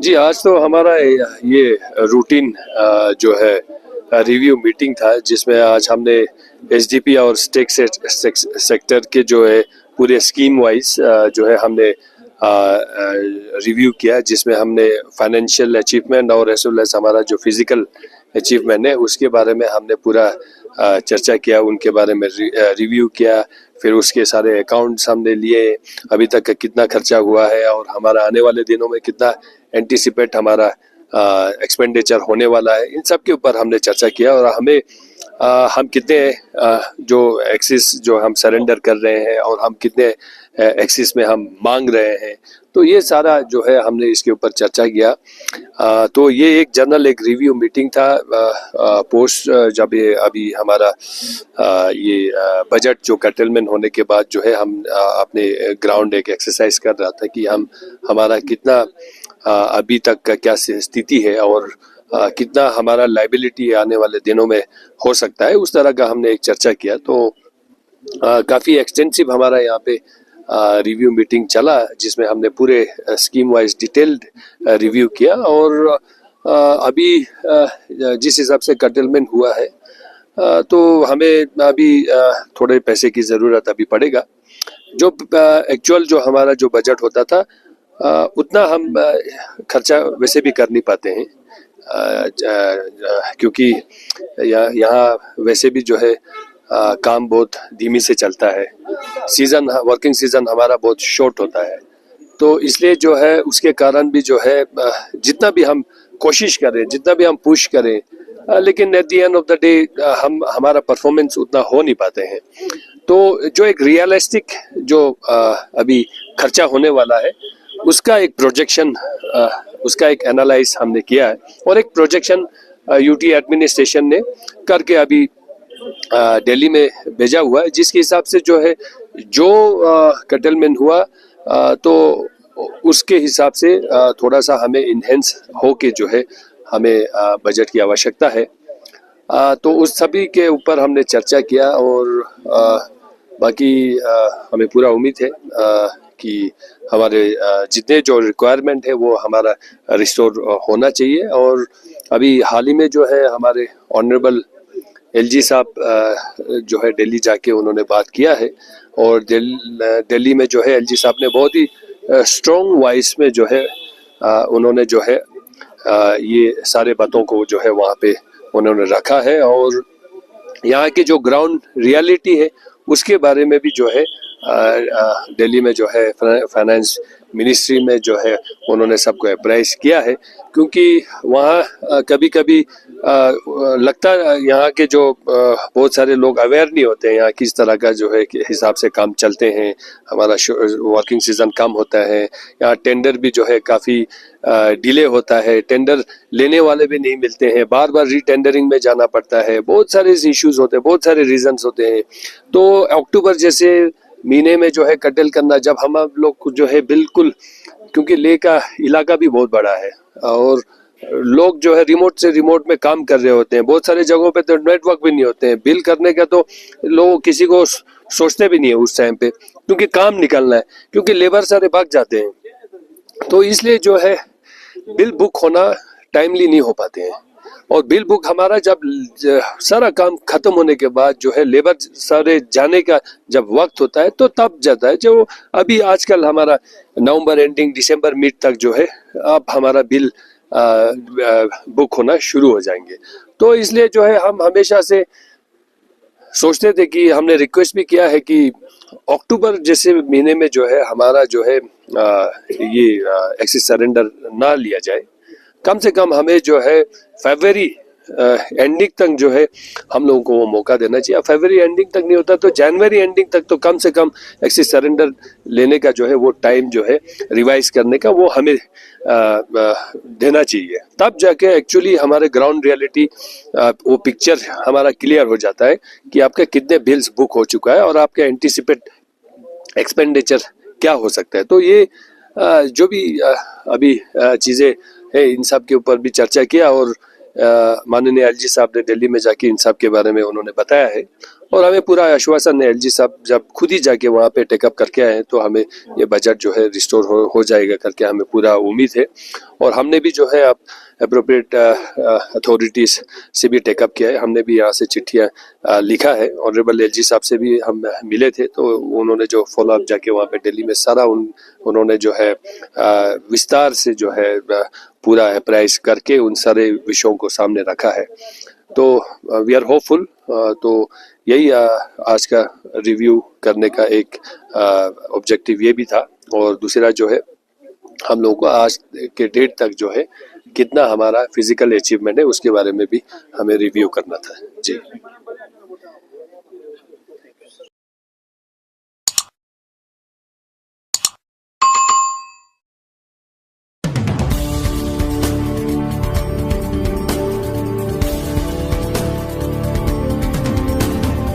जी, आज तो हमारा ये रूटीन जो है रिव्यू मीटिंग था, जिसमें आज हमने एसडीपी और स्टेक सेक्टर के जो है पूरे स्कीम वाइज जो है हमने रिव्यू किया, जिसमें हमने फाइनेंशियल अचीवमेंट और एज वेल एज हमारा जो फिजिकल अचीवमेंट है उसके बारे में हमने पूरा चर्चा किया, उनके बारे में रिव्यू किया। फिर उसके सारे अकाउंट्स हमने लिए, अभी तक का कितना खर्चा हुआ है और हमारा आने वाले दिनों में कितना एंटिसिपेट हमारा एक्सपेंडिचर होने वाला है, इन सब के ऊपर हमने चर्चा किया। और हमें हम कितने जो एक्सिस जो हम सरेंडर कर रहे हैं और हम कितने एक्सिस में हम मांग रहे हैं, तो ये सारा जो है हमने इसके ऊपर चर्चा किया। तो ये एक जनरल एक रिव्यू मीटिंग था पोस्ट जब ये अभी हमारा ये बजट जो कर्टेलमेंट होने के बाद जो है हम अपने ग्राउंड एक एक्सरसाइज कर रहा था कि हम हमारा कितना अभी तक का क्या स्थिति है और कितना हमारा लायबिलिटी आने वाले दिनों में हो सकता है, उस तरह का हमने एक चर्चा किया। तो काफ़ी एक्सटेंसिव हमारा यहाँ पे रिव्यू मीटिंग चला, जिसमें हमने पूरे स्कीम वाइज डिटेल्ड रिव्यू किया। और अभी जिस हिसाब से कर्टेलमेंट हुआ है तो हमें अभी थोड़े पैसे की ज़रूरत अभी पड़ेगा। जो एक्चुअल जो हमारा जो बजट होता था उतना हम खर्चा वैसे भी कर नहीं पाते हैं, क्योंकि यहाँ वैसे भी जो है काम बहुत धीमी से चलता है। सीज़न वर्किंग सीज़न हमारा बहुत शॉर्ट होता है, तो इसलिए जो है उसके कारण भी जो है जितना भी हम कोशिश करें, जितना भी हम पुश करें, लेकिन at the end of the day हम हमारा परफॉर्मेंस उतना हो नहीं पाते हैं। तो जो एक रियलिस्टिक जो अभी खर्चा होने वाला है उसका एक प्रोजेक्शन, उसका एक एनालाइज हमने किया है और एक प्रोजेक्शन यूटी एडमिनिस्ट्रेशन ने करके अभी दिल्ली में भेजा हुआ है, जिसके हिसाब से जो है जो कर्टेलमेंट हुआ तो उसके हिसाब से थोड़ा सा हमें इनहेंस हो के जो है हमें बजट की आवश्यकता है। तो उस सभी के ऊपर हमने चर्चा किया और बाकी हमें पूरा उम्मीद है कि हमारे जितने जो रिक्वायरमेंट है वो हमारा रिस्टोर होना चाहिए। और अभी हाल ही में जो है हमारे ऑनरेबल एलजी साहब जो है दिल्ली जाके उन्होंने बात किया है, और दिल्ली में जो है एलजी साहब ने बहुत ही स्ट्रॉन्ग वॉइस में जो है उन्होंने जो है ये सारे बातों को जो है वहाँ पे उन्होंने रखा है। और यहाँ की जो ग्राउंड रियलिटी है उसके बारे में भी जो है दिल्ली में जो है फाइनेंस मिनिस्ट्री में जो है उन्होंने सबको अप्राइज किया है, क्योंकि वहाँ कभी कभी लगता है यहाँ के जो बहुत सारे लोग अवेयर नहीं होते हैं यहाँ किस तरह का जो है हिसाब से काम चलते हैं। हमारा वर्किंग सीजन कम होता है, यहाँ टेंडर भी जो है काफ़ी डिले होता है, टेंडर लेने वाले भी नहीं मिलते हैं, बार बार रीटेंडरिंग में जाना पड़ता है, बहुत सारे इश्यूज होते हैं, बहुत सारे रीजंस होते हैं। तो अक्टूबर जैसे महीने में जो है कर्टेल करना, जब हम लोग जो है बिल्कुल, क्योंकि लेह का इलाका भी बहुत बड़ा है और लोग जो है रिमोट से रिमोट में काम कर रहे होते हैं, बहुत सारे जगहों पे तो नेटवर्क भी नहीं होते हैं, बिल करने का तो लोग किसी को सोचते भी नहीं है उस टाइम पे, क्योंकि काम निकलना है, क्योंकि लेबर सारे भाग जाते हैं। तो इसलिए जो है बिल बुक होना टाइमली नहीं हो पाते हैं। और बिल बुक हमारा जब सारा काम खत्म होने के बाद जो है लेबर सारे जाने का जब वक्त होता है तो तब जाता है, जो अभी आजकल हमारा नवंबर एंडिंग दिसंबर मिड तक जो है अब हमारा बिल बुक होना शुरू हो जाएंगे। तो इसलिए जो है हम हमेशा से सोचते थे कि हमने रिक्वेस्ट भी किया है कि अक्टूबर जैसे महीने में जो है हमारा जो है ये एक्सिस सरेंडर ना लिया जाए, कम से कम हमें जो है फरवरी एंडिंग तक जो है हम लोगों को वो मौका देना चाहिए। फरवरी एंडिंग तक नहीं होता तो जनवरी एंडिंग तक तो कम से कम एक्सिस सरेंडर लेने का जो है वो टाइम जो है रिवाइज करने का वो हमें देना चाहिए, तब जाके एक्चुअली हमारे ग्राउंड रियलिटी वो पिक्चर हमारा क्लियर हो जाता है कि आपका कितने बिल्स बुक हो चुका है और आपका एंटिसिपेट एक्सपेंडिचर क्या हो सकता है। तो ये जो भी अभी चीज़ें है इन सब के ऊपर भी चर्चा किया और माननीय एलजी साहब ने दिल्ली में जाके इन सब के बारे में उन्होंने बताया है और हमें पूरा आश्वासन है। एलजी साहब जब खुद ही जाके वहाँ पे टेकअप करके आए तो हमें ये बजट जो है रिस्टोर हो जाएगा करके हमें पूरा उम्मीद है। और हमने भी जो है अब अप्रोप्रिएट अथॉरिटीज़ से भी टेकअप किया है। हमने भी यहाँ से चिट्ठियाँ लिखा है। ऑनरेबल एलजी साहब से भी हम मिले थे तो उन्होंने जो फॉलो अप जाके वहाँ पे दिल्ली में सारा उन्होंने जो है विस्तार से जो है पूरा अप्राइज करके उन सारे विषयों को सामने रखा है। तो वी आर होपफुल। तो यही आज का रिव्यू करने का एक ऑब्जेक्टिव ये भी था। और दूसरा जो है हम लोगों को आज के डेट तक जो है कितना हमारा फिजिकल अचीवमेंट है उसके बारे में भी हमें रिव्यू करना था। जी।